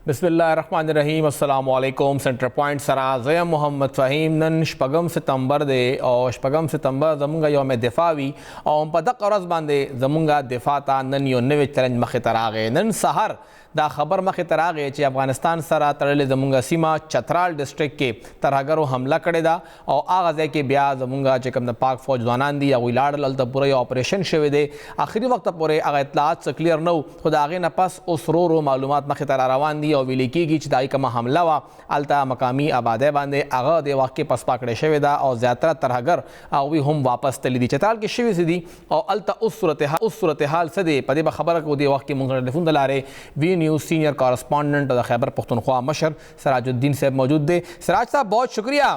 बिस्मिल्लाहिर्रहमानिर्रहीम अस्सलामु अलैकुम। सेंटर पॉइंट सरा ज़यम मोहम्मद फ़हीम नन शपगम सितंबर दे और शपगम सितंबर ज़मुंगा योम दिफावी और पदक औरज़ बांधे ज़मुंगा दिफा ता नन यो नवे चैलेंज मखे तरागे नन सहर दा खबर मखे तरागे चे अफगानिस्तान सरा तड़ले ज़मुंगा सीमा चतराल डिस्ट्रिक्ट के तरहगरो हमला करे दा और आगाज़े के ब्या ज़मुंगा चे कम पाक फौज जवानान दी अगुई लाड़ लल पूरा ऑपरेशन शवे दे आखिरी वक्त पूरे आगा इतलात से क्लियर नो खुद आगे न पस उस रो मालूमात मखे तरा रवान दी और विली की दाई कमा हमला वा अलता मकामी आबादे बांधे आगा दे वाक़े पस पाकड़े शवेदा और ज़्यादा तरहगर आवी हम वापस तली दी चतराल के शिवी से दी और अलता उस सूरत हाल से दे पदे बखबर को दे वाक़े मुंगल टेलीफोन दलारे V news senior correspondent Khyber Pakhtunkhwa मशर सराजुद्दीन साहब मौजूद दे। सराज साहब बहुत शुक्रिया।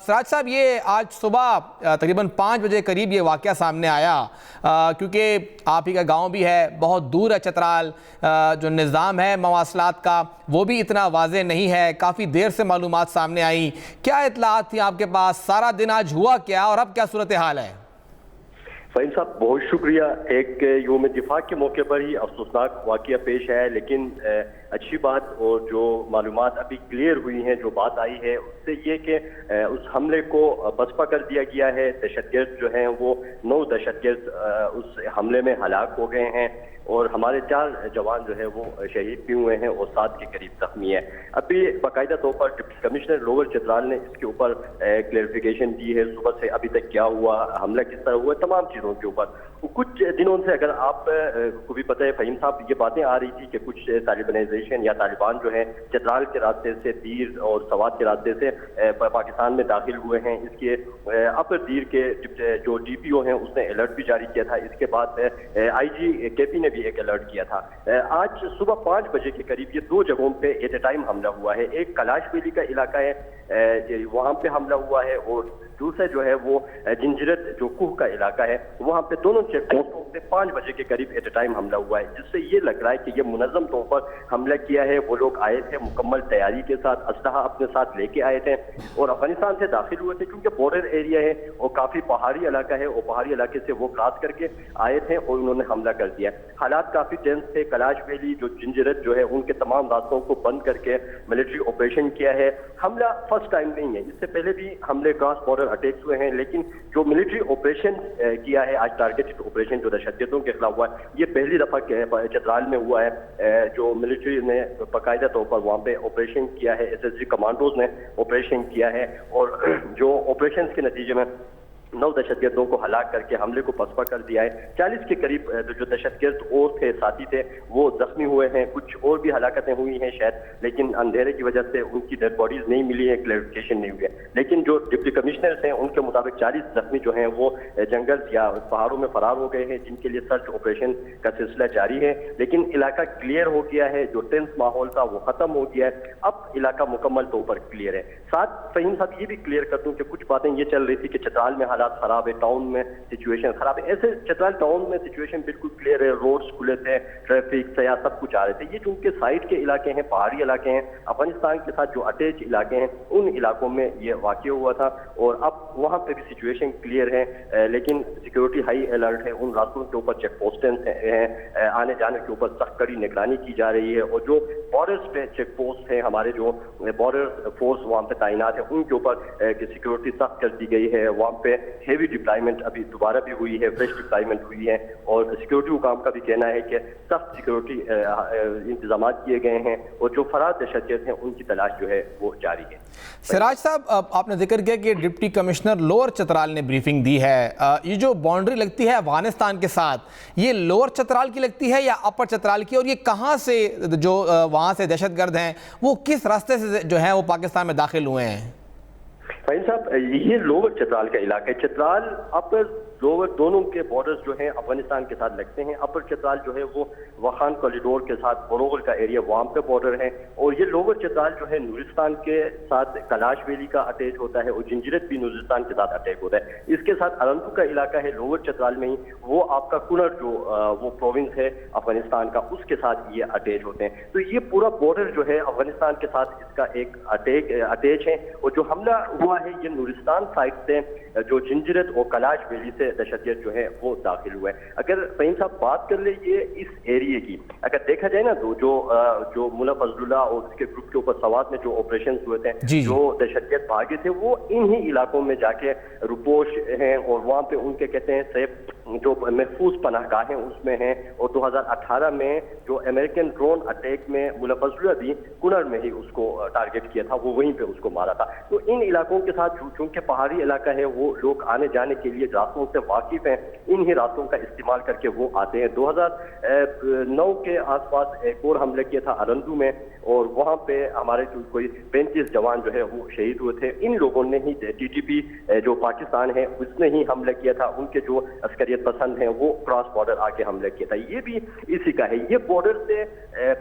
सराज साहब ये आज सुबह तकरीबन 5 बजे करीब ये वाक़या सामने आया क्योंकि आप ही का गाँव भी है, बहुत दूर है चतराल, जो निज़ाम है मवासलात का वो भी इतना वाज़े नहीं है, काफ़ी देर से मालूमात सामने आई। क्या इत्तलात थी आपके पास, सारा दिन आज हुआ क्या और अब क्या सूरत हाल है? फ़हीम साहब बहुत शुक्रिया। एक योम दिफा के मौके पर ही अफसोसनाक वाक़या पेश है, लेकिन अच्छी बात और जो मालूमात अभी क्लियर हुई हैं, जो बात आई है उससे ये कि उस हमले को बसपा कर दिया गया है। दहशतगर्द जो हैं वो 9 दहशतगर्द उस हमले में हलाक हो गए हैं और हमारे 4 जवान जो है वो शहीद भी हुए हैं और 7 के करीब जख्मी है। अभी बाकायदा तौर पर डिप्टी कमिश्नर लोअर चतराल ने इसके ऊपर क्लेरिफिकेशन दी है, सुबह से अभी तक क्या हुआ, हमला किस तरह हुआ, तमाम चीज़ों के ऊपर। कुछ दिनों से अगर आप को भी पता है फ़हीम साहब, ये बातें आ रही थी कि कुछ तालिबानाइजेशन या तालिबान जो है चतराल के रास्ते से दीर और सवात के रास्ते से पाकिस्तान में दाखिल हुए हैं। इसके अपर दीर के जो DPO हैं उसने अलर्ट भी जारी किया था। इसके बाद IG KP ने भी एक अलर्ट किया था। आज सुबह 5 बजे के करीब ये 2 जगहों पे एट ए टाइम हमला हुआ है। एक कलाश वैली का इलाका है, वहाँ पे हमला हुआ है, और दूसरा जो है वो जिंजरत जो कुह का इलाका है, वहाँ पे दोनों चेक पोस्टों पे 5 बजे के करीब एट ए टाइम हमला हुआ है, जिससे ये लग रहा है कि ये मुनज़्ज़म तौर पर हमला किया है। वो लोग आए थे मुकम्मल तैयारी के साथ, असलहा अपने साथ लेके आए थे और अफगानिस्तान से दाखिल हुए थे, क्योंकि बॉर्डर एरिया है और काफ़ी पहाड़ी इलाका है और पहाड़ी इलाके से वो क्रॉस करके आए थे और उन्होंने हमला कर दिया। हालात काफ़ी टेंस थे। कलाश वैली जो जिंजरत जो है उनके तमाम रास्तों को बंद करके मिलिट्री ऑपरेशन किया है। हमला फर्स्ट टाइम नहीं है, इससे पहले भी हमले क्रॉस बॉर्डर अटैक्स हुए हैं, लेकिन जो मिलिट्री ऑपरेशन किया है आज, टारगेटेड ऑपरेशन जो दहशतगर्दों के खिलाफ हुआ है, ये पहली दफा चतराल में हुआ है। जो मिलिट्री ने बाकायदा तौर पर वहाँ पे ऑपरेशन किया है, SSG कमांडोज ने ऑपरेशन किया है और जो ऑपरेशन के नतीजे में 9 दहशतगर्दों को हलाक करके हमले को पसपा कर दिया है। 40 के करीब जो दहशतगर्द और थे, साथी थे, वो जख्मी हुए हैं। कुछ और भी हलाकतें हुई हैं शायद, लेकिन अंधेरे की वजह से उनकी डेड बॉडीज नहीं मिली है, क्लैरिफिकेशन नहीं हुई है। लेकिन जो डिप्टी कमिश्नर्स हैं उनके मुताबिक 40 जख्मी जो हैं वो जंगल या पहाड़ों में फरार हो गए हैं, जिनके लिए सर्च ऑपरेशन का सिलसिला जारी है। लेकिन इलाका क्लियर हो गया है, जो टेंस माहौल था वो खत्म हो गया है, अब इलाका मुकम्मल तौर पर क्लियर है। साथ फ़हीम साहब ये भी क्लियर कर दूं कि कुछ बातें ये चल रही थी कि चतराल में हालात खराब है, टाउन में सिचुएशन खराब है। ऐसे चतराल टाउन में सिचुएशन बिल्कुल क्लियर है, रोड्स खुले थे, ट्रैफिक सयाह सब कुछ आ रहे थे। ये जो उनके साइड के इलाके हैं, पहाड़ी इलाके हैं, अफगानिस्तान के साथ जो अटैच इलाके हैं, उन इलाकों में ये वाक़या हुआ था और अब वहाँ पे भी सिचुएशन क्लियर है, लेकिन सिक्योरिटी हाई अलर्ट है। उन रास्तों के ऊपर चेक पोस्ट हैं, आने जाने के ऊपर सख्त कड़ी निगरानी की जा रही है और जो बॉर्डर्स पे चेक पोस्ट हैं, हमारे जो बॉर्डर फोर्स वहाँ पे तैनात है, उनके ऊपर सिक्योरिटी सख्त कर दी गई है। वहाँ पे हेवी डिप्लॉयमेंट अभी दोबारा भी हुई है, फ्रेश डिप्लॉयमेंट हुई है और सिक्योरिटी हुकाम का भी कहना है कि सख्त सिक्योरिटी इंतजाम किए गए हैं और जो फरार दहशतगर्द हैं उनकी तलाश जो है वो जारी है। सिराज साहब, आपने जिक्र किया कि डिप्टी कमिश्नर लोअर चतराल ने ब्रीफिंग दी है। ये जो बाउंड्री लगती है अफगानिस्तान के साथ, ये लोअर चतराल की लगती है या अपर चतराल की, और ये कहाँ से जो वहाँ से दहशतगर्द हैं वो किस रास्ते से जो है वो पाकिस्तान में दाखिल हुए हैं? फ़हीम साहब, ये लोअर चतराल का इलाका है। चतराल अपर लोअर दोनों के बॉर्डर्स जो हैं अफगानिस्तान के साथ लगते हैं। अपर चतराल जो है वो वखान कॉरिडोर के साथ बोरोगल का एरिया, वहाँ पे बॉर्डर है, और ये लोअर चतराल जो है नूरिस्तान के साथ कलाश वैली का अटैच होता है और जिंजरत भी नूरिस्तान के साथ अटैच होता है। इसके साथ अरंतु का इलाका है लोअर चतराल में ही, वो आपका कुनर जो वो प्रोविंस है अफगानिस्तान का, उसके साथ ये अटैच होते हैं। तो ये पूरा बॉर्डर जो है अफगानिस्तान के साथ इसका एक अटैच है और जो हमला हुआ है ये नूरिस्तान साइड से, जो जिंजरत और कलाश वैली से سے دہشتگرد جو ہیں وہ داخل ہوئے. اگر فہیم صاحب بات کر لیں یہ اس ایریے کی, اگر دیکھا جائے نا تو جو ملا فضل اللہ اور اس کے گروپ کے اوپر سوات میں جو آپریشنز ہوئے تھے, جو دہشتگرد بھاگے تھے, وہ انہی علاقوں میں جا کے روپوش ہیں اور وہاں پہ ان کے کہتے ہیں سیف جو محفوظ پناہ گاہیں اس میں ہیں. اور 2018 میں جو امریکن ڈرون اٹیک میں ملا فضل اللہ بھی کنر میں ہی اس کو ٹارگٹ کیا تھا, وہ وہیں پہ اس کو مارا تھا. تو ان علاقوں کے ساتھ چونکہ پہاڑی علاقہ ہے, وہ لوگ آنے جانے کے لیے راستوں سے واقف ہیں, انہی راستوں کا استعمال کر کے وہ آتے ہیں. 2009 کے آس پاس ایک اور حملہ کیا تھا ارندو میں, اور وہاں پہ ہمارے کوئی 35 جوان جو ہے وہ شہید ہوئے تھے. ان لوگوں نے ہی TTP جو پاکستان ہے اس نے ہی حملہ کیا تھا. ان کے جو عسکریت پسند ہیں وہ کراس بارڈر آ کے حملہ کیا تھا. یہ بھی اسی کا ہے. یہ بارڈر سے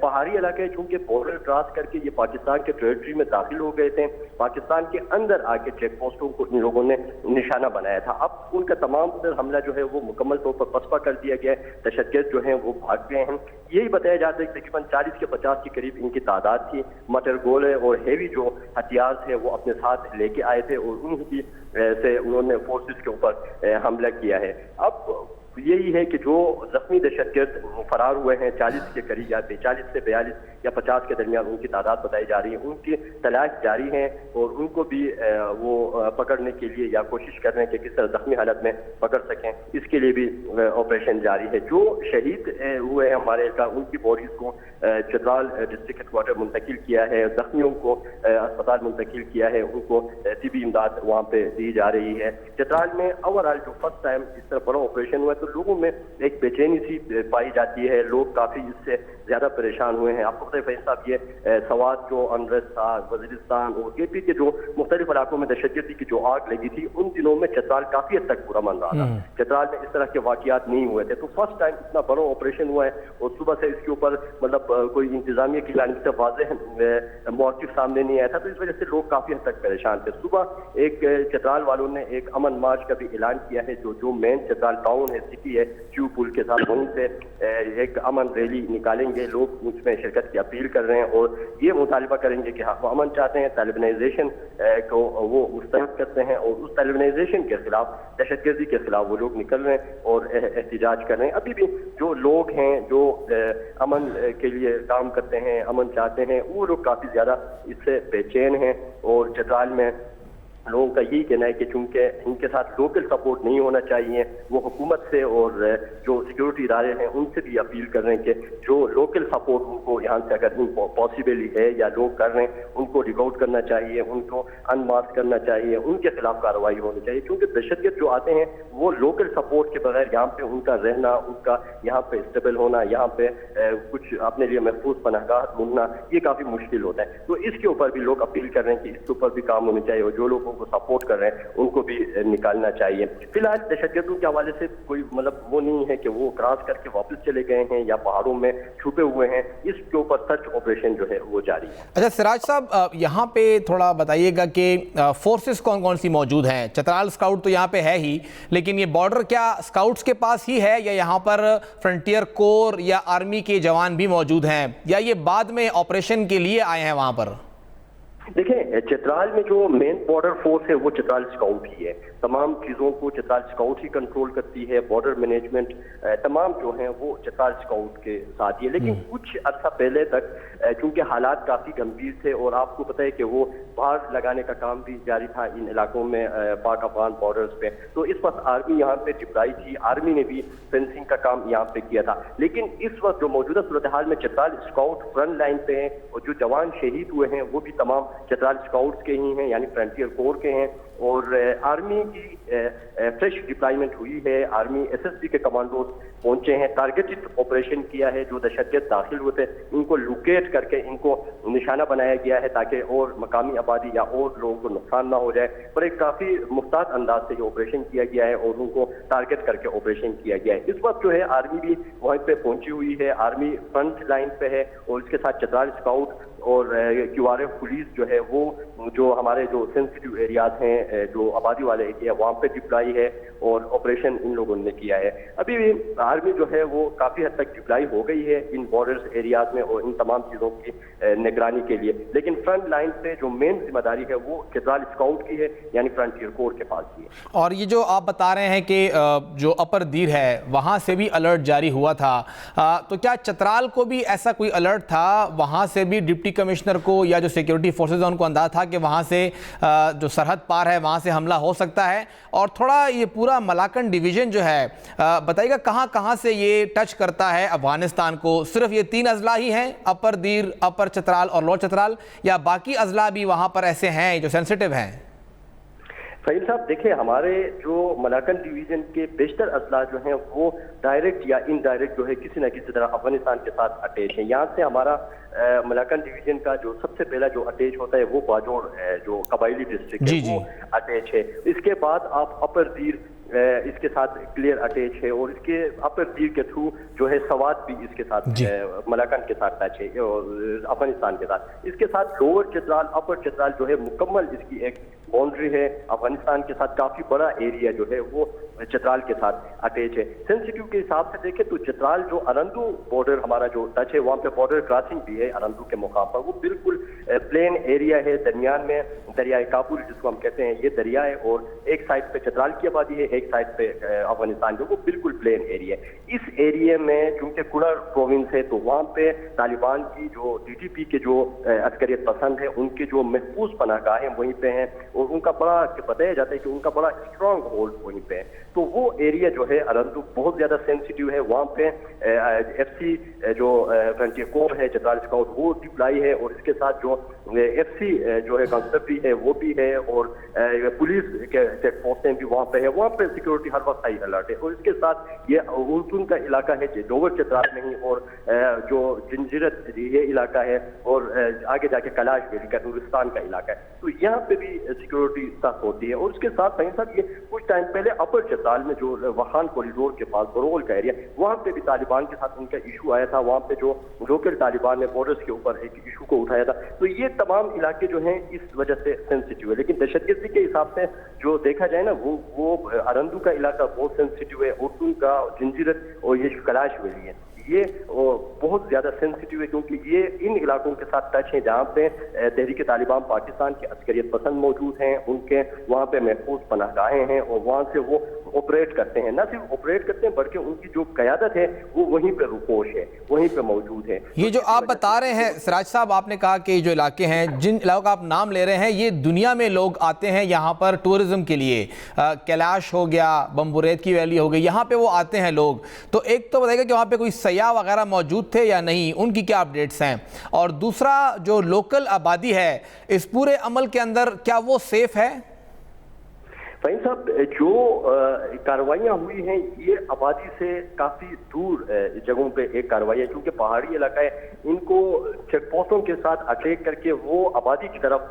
پہاڑی علاقے چونکہ بارڈر کراس کر کے یہ پاکستان کے ٹریٹری میں داخل ہو گئے تھے, پاکستان کے اندر آ کے چیک پوسٹوں کو ان لوگوں نے نشانہ بنایا تھا. اب ان کا تمام حملہ جو ہے وہ مکمل طور پر پسپا کر دیا گیا ہے. دہشتگرد جو ہیں وہ بھاگ گئے ہیں. یہی بتایا جاتا ہے کہ تقریباً 40 کے 50 کے قریب ان کی تعداد تھی. مٹر گولے اور ہیوی جو ہتھیار تھے وہ اپنے ساتھ لے کے آئے تھے, اور انہی سے انہوں نے فورسز کے اوپر حملہ کیا ہے. اب یہی ہے کہ جو زخمی دہشتگرد فرار ہوئے ہیں 40 کے قریب, یا 40 سے 42 یا 50 کے درمیان ان کی تعداد بتائی جا رہی ہے. ان کی تلاش جاری ہے اور ان کو بھی وہ پکڑنے کے لیے یا کوشش کر رہے ہیں کہ کس طرح زخمی حالت میں پکڑ سکیں, اس کے لیے بھی آپریشن جاری ہے. جو شہید ہوئے ہیں ہمارے کا, ان کی باڈیز کو چترال ڈسٹرکٹ ہیڈ کوارٹر منتقل کیا ہے, زخمیوں کو اسپتال منتقل کیا ہے, ان کو طبی امداد وہاں پہ دی جا رہی ہے. چترال میں اوورآل جو فرسٹ ٹائم اس طرح بڑا آپریشن ہوا ہے تو لوگوں میں ایک بے چینی سی پائی جاتی ہے. لوگ کافی اس سے زیادہ پریشان ہوئے ہیں. آپ کو پتہ ہے فہیم صاحب, یہ سوات جو انرسٹ تھا, وزیرستان اور KP کے جو مختلف علاقوں میں دہشتگردی کی جو آگ لگی تھی, ان دنوں میں چترال کافی حد تک پورا من رہا تھا. چترال میں اس طرح کے واقعات نہیں ہوئے تھے. تو فرسٹ ٹائم اتنا بڑا آپریشن ہوا ہے, اور صبح سے اس کے اوپر مطلب کوئی انتظامیہ کی جانب سے واضح موقف سامنے نہیں آیا تھا, تو اس وجہ سے لوگ کافی حد تک پریشان تھے. صبح ایک چترال والوں نے ایک امن مارچ کا بھی اعلان کیا ہے, جو مین چترال ٹاؤن ہے, سٹی ہے, چیو پل کے ساتھ, وہیں سے ایک امن ریلی نکالیں گے. لوگ اس میں شرکت کی اپیل کر رہے ہیں اور یہ مطالبہ کریں گے کہ وہ امن چاہتے ہیں, طالبانائزیشن کو وہ مسترد کرتے ہیں, اور اس طالبانائزیشن کے خلاف, دہشت گردی کے خلاف وہ لوگ نکل رہے ہیں اور احتجاج کر رہے ہیں. ابھی بھی جو لوگ ہیں جو امن کے لیے کام کرتے ہیں, امن چاہتے ہیں, وہ لوگ کافی زیادہ اس سے بے چین ہیں. اور چترال میں لوگوں کا یہی کہنا ہے کہ چونکہ ان کے ساتھ لوکل سپورٹ نہیں ہونا چاہیے, وہ حکومت سے اور جو سیکورٹی ادارے ہیں ان سے بھی اپیل کر رہے ہیں کہ جو لوکل سپورٹ ان کو یہاں سے اگر پاسبل ہے یا لوگ کر رہے ہیں ان کو ریک آؤٹ کرنا چاہیے, ان کو ان ماسک کرنا چاہیے, ان کے خلاف کارروائی ہونی چاہیے. کیونکہ دہشتگرد جو آتے ہیں وہ لوکل سپورٹ کے بغیر یہاں پہ ان کا رہنا, ان کا یہاں پہ اسٹیبل ہونا, یہاں پہ کچھ اپنے لیے محفوظ پناہ گاہ ڈھونڈنا, یہ کافی مشکل ہوتا ہے. تو اس کے اوپر بھی لوگ اپیل کر رہے ہیں کہ اس کے اوپر بھی کام ہونی چاہیے, اور جو لوگوں کو سپورٹ کر رہے ہیں ان کو بھی نکالنا چاہیے. فی الحال دہشتگردوں کے حوالے سے کوئی مطلب وہ نہیں ہے کہ وہ کراس کر کے واپس چلے گئے ہیں یا پہاڑوں میں چھپے ہوئے ہیں. اس کے اوپر سرچ آپریشن جو ہے وہ جاری ہے. اچھا سراج صاحب, یہاں پہ تھوڑا بتائیے گا کہ فورسز کون کون سی موجود ہیں؟ چترال اسکاؤٹ تو یہاں پہ ہے ہی, لیکن یہ بارڈر کیا اسکاؤٹس کے پاس ہی ہے, یا یہاں پر فرنٹیئر کور یا آرمی کے جوان بھی موجود ہیں, یا یہ بعد میں آپریشن کے لیے آئے ہیں وہاں پر؟ دیکھیں, چترال میں جو مین بارڈر فورس ہے وہ چترال اسکاؤٹ ہی ہے. تمام چیزوں کو چترال اسکاؤٹ ہی کنٹرول کرتی ہے. بارڈر مینجمنٹ تمام جو ہیں وہ چترال اسکاؤٹ کے ساتھ ہی ہے. لیکن کچھ عرصہ پہلے تک چونکہ حالات کافی گمبھیر تھے, اور آپ کو پتہ ہے کہ وہ باہر لگانے کا کام بھی جاری تھا ان علاقوں میں پاک افغان بارڈرز پہ, تو اس وقت آرمی یہاں پہ ڈپلائی تھی. آرمی نے بھی فینسنگ کا کام یہاں پہ کیا تھا. لیکن اس وقت جو موجودہ صورتحال میں چترال اسکاؤٹ فرنٹ لائن پہ ہیں, اور جو جوان شہید ہوئے ہیں وہ بھی تمام چترال اسکاؤٹس کے ہی ہیں, یعنی فرنٹیئر کور کے ہیں. اور آرمی کی فریش ڈپلائمنٹ ہوئی ہے. آرمی SSB کے کمانڈوز پہنچے ہیں, ٹارگیٹڈ آپریشن کیا ہے. جو دہشتگرد داخل ہوئے تھے ان کو لوکیٹ کر کے ان کو نشانہ بنایا گیا ہے تاکہ اور مقامی آبادی یا اور لوگوں کو نقصان نہ ہو جائے. پر ایک کافی محتاط انداز سے یہ آپریشن کیا گیا ہے اور ان کو ٹارگیٹ کر کے آپریشن کیا گیا ہے. اس وقت جو ہے آرمی بھی وہاں پہ پہنچی ہوئی ہے. آرمی فرنٹ لائن پہ ہے, اور اس کے ساتھ چترال اسکاؤٹ اور QRF پولیس جو ہے وہ جو ہمارے جو سینسٹیو ایریاز ہیں جو آبادی والے ایریا وہاں پہ ڈپلائی ہے اور آپریشن ان لوگوں نے کیا ہے. ابھی بھی آرمی جو ہے وہ کافی حد تک ڈپلائی ہو گئی ہے ان بارڈرز ایریاز میں اور ان تمام چیزوں کی نگرانی کے لیے, لیکن فرنٹ لائن پہ جو مین ذمہ داری ہے وہ چترال اسکاؤٹ کی ہے, یعنی فرنٹیئر کور کے پاس کی ہے. اور یہ جو آپ بتا رہے ہیں کہ جو اپر دیر ہے وہاں سے بھی الرٹ جاری ہوا تھا, تو کیا چترال کو بھی ایسا کوئی الرٹ تھا, وہاں سے بھی ڈپٹی کمشنر کو یا جو سیکیورٹی فورسز ہیں ان کو اندازہ تھا کہ وہاں سے جو سرحد پار ہے وہاں سے حملہ ہو سکتا ہے؟ اور تھوڑا یہ پورا ملاکن ڈویژن جو ہے بتائیے گا کہاں کہاں سے یہ ٹچ کرتا ہے افغانستان کو؟ صرف یہ 3 اضلاع ہی ہیں, اپر دیر, اپر چترال اور لوور چترال, یا باقی اضلاع بھی وہاں پر ایسے ہیں جو سینسیٹیو ہیں؟ فہیم صاحب دیکھیں, ہمارے جو ملاکن ڈویژن کے بیشتر اضلاع جو ہیں وہ ڈائریکٹ یا انڈائریکٹ جو ہے کسی نہ کسی طرح افغانستان کے ساتھ اٹیچ ہیں. یہاں سے ہمارا ملاکن ڈویژن کا جو سب سے پہلا جو اٹیچ ہوتا ہے وہ باجوڑ ہے, جو قبائلی ڈسٹرکٹ ہے وہ اٹیچ ہے. اس کے بعد آپ اپر دیر اس کے ساتھ کلیئر اٹیچ ہے, اور اس کے اپر دیر کے تھرو جو ہے سوات بھی اس کے ساتھ ملاکن کے ساتھ ٹچ ہے افغانستان کے ساتھ. اس کے ساتھ لوور چترال, اپر چترال جو ہے مکمل اس کی ایک باؤنڈری ہے افغانستان کے ساتھ, کافی بڑا ایریا جو ہے وہ چترال کے ساتھ اٹیچ ہے. سینسیٹیو کے حساب سے دیکھیں تو چترال جو ارندو بارڈر ہمارا جو ٹچ ہے وہاں پہ بارڈر کراسنگ بھی ہے ارندو کے مقام پر, وہ بالکل پلین ایریا ہے, درمیان میں دریائے کابل جس کو ہم کہتے ہیں یہ دریا ہے, اور ایک سائڈ پہ چترال کی آبادی ہے, ایک سائڈ پہ افغانستان جو وہ بالکل پلین ایریا ہے. اس ایریا میں چونکہ کڑر پروونس ہے تو وہاں پہ طالبان کی جو ٹی ٹی پی کے جو عسکریت پسند ہے ان کے جو محفوظ پناہ گاہیں وہیں پہ ہیں, اور ان کا بڑا بتایا جاتا ہے کہ ان کا بڑا اسٹرانگ ہولڈ وہیں پہ ہے. تو وہ ایریا جو ہے ارندو بہت زیادہ سینسیٹیو ہے, وہاں پہ ایف سی جو فرنٹیئر کور ہے چترال اسکاؤٹ وہ ڈپلائی ہے, اور اس کے ساتھ جو ایف سی جو ہے کانسٹیبلری ہے وہ بھی ہے, اور پولیس کے چیک پوسٹیں بھی وہاں پہ ہے. وہاں پہ سیکورٹی ہر وقت ہائی الرٹ ہے, اور اس کے ساتھ یہ اردن کا علاقہ ہے لوور چترال میں ہی, اور جو جنجیرت یہ علاقہ ہے, اور آگے جا کے کلاش ویلی کا نورستان کا علاقہ ہے, تو یہاں پہ بھی سیکورٹی سخت ہوتی ہے. اور اس کے ساتھ صاحب یہ کچھ ٹائم پہلے اپر چترال میں جو وخان کوریڈور کے پاس برول کا ایریا, وہاں پہ بھی طالبان کے ساتھ ان کا ایشو آیا تھا, وہاں پہ جو لوکل طالبان نے بارڈرز کے اوپر ایک ایشو کو اٹھایا تھا. تو یہ تمام علاقے جو ہیں اس وجہ سے سینسیٹیو ہے, لیکن دہشت گردی کے حساب سے جو دیکھا جائے نا وہ ارندو کا علاقہ بہت سینسیٹیو ہے, اردن کا جنجیرت اور یہ کلاش ویلی ہے یہ بہت زیادہ سینسیٹیو ہے, کیونکہ یہ ان علاقوں کے ساتھ ٹچ ہیں جہاں پہ تحریک طالبان پاکستان کے عسکریت پسند موجود ہیں, ان کے وہاں پہ محفوظ پناہ گاہیں ہیں, اور وہاں سے وہ آپریٹ کرتے ہیں. نہ صرف آپریٹ کرتے ہیں بلکہ ان کی جو قیادت ہے وہ وہیں پہ رپوش ہے, وہیں پہ موجود ہے. یہ جو آپ بتا رہے ہیں سراج صاحب, آپ نے کہا کہ جو علاقے ہیں, جن علاقوں کا آپ نام لے رہے ہیں, یہ دنیا میں لوگ آتے ہیں یہاں پر ٹورزم کے لیے. کیلاش ہو گیا, بمبوریت کی ویلی ہو گئی, یہاں پہ وہ آتے ہیں لوگ. تو ایک تو بتائیے گا کہ وہاں پہ کوئی سیاح وغیرہ موجود تھے یا نہیں, ان کی کیا اپڈیٹس ہیں؟ اور دوسرا جو لوکل آبادی ہے اس پورے عمل کے اندر کیا وہ سیف ہے؟ فہیم صاحب جو کارروائیاں ہوئی ہیں یہ آبادی سے کافی دور جگہوں پہ ایک کارروائی ہے, کیونکہ پہاڑی علاقہ ہے, ان کو چیک پوسٹوں کے ساتھ اٹیک کر کے وہ آبادی کی طرف